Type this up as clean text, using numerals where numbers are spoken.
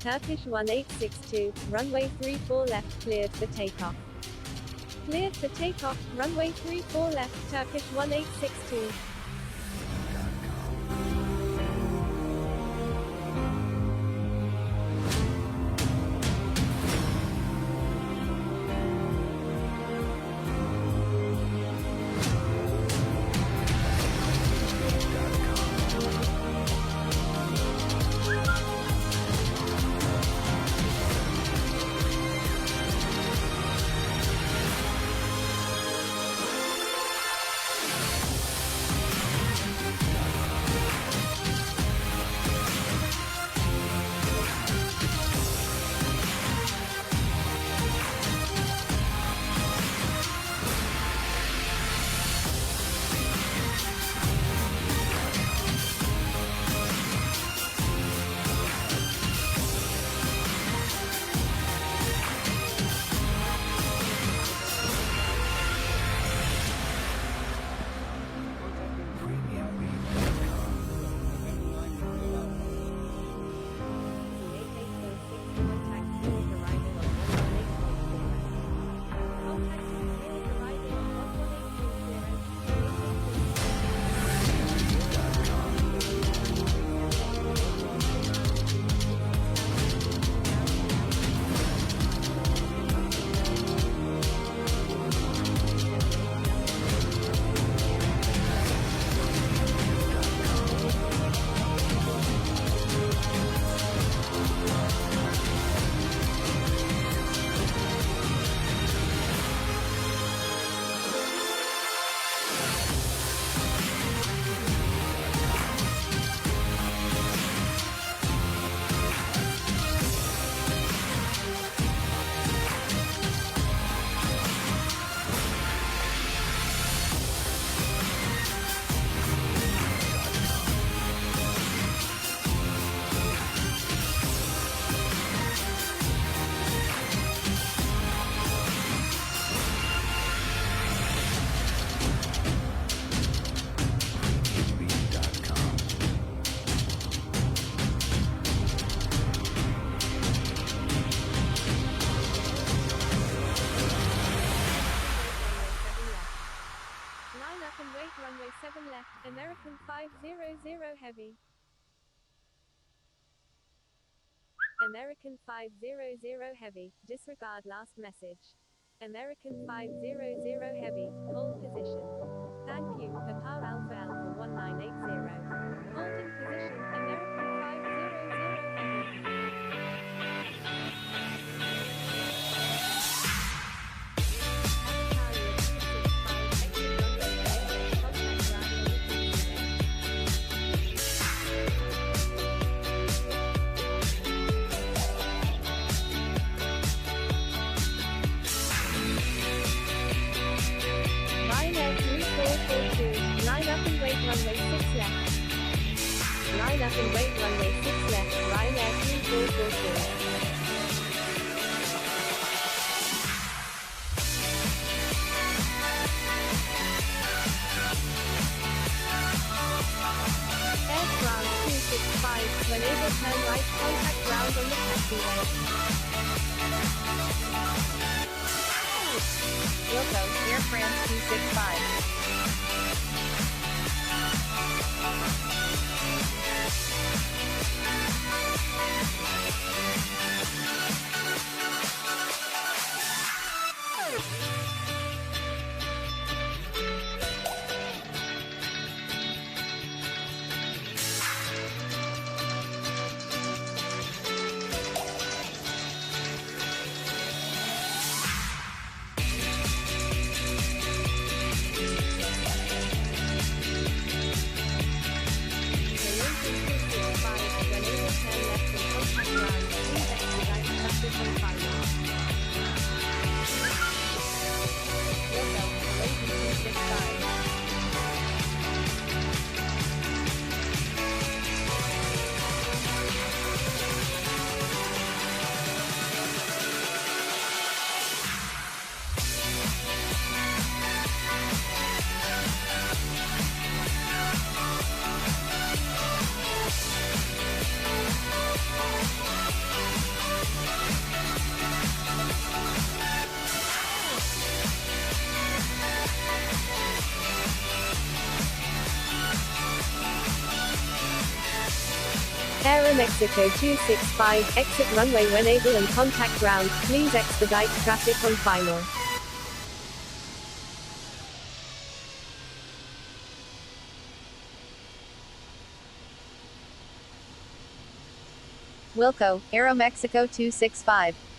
Turkish 1862, runway 34 left, cleared for takeoff. Cleared for takeoff, runway 34 left, Turkish 1862. Line up and wait, runway 7 left, American 500 heavy. American 500 heavy, disregard last message. American 500 heavy, hold position. Thank you, Qatar Alpha Alpha 1980. Holding position, American 500 heavy. Line up and wait, runway 6 left. Line up and wait, runway 6 left, Ryanair 3442. Air France 265, when able turn right, contact ground on the taxiway. Wilco, Air France 265. Aeromexico 265, exit runway when able and contact ground, please expedite traffic on final. Wilco, Aeromexico 265.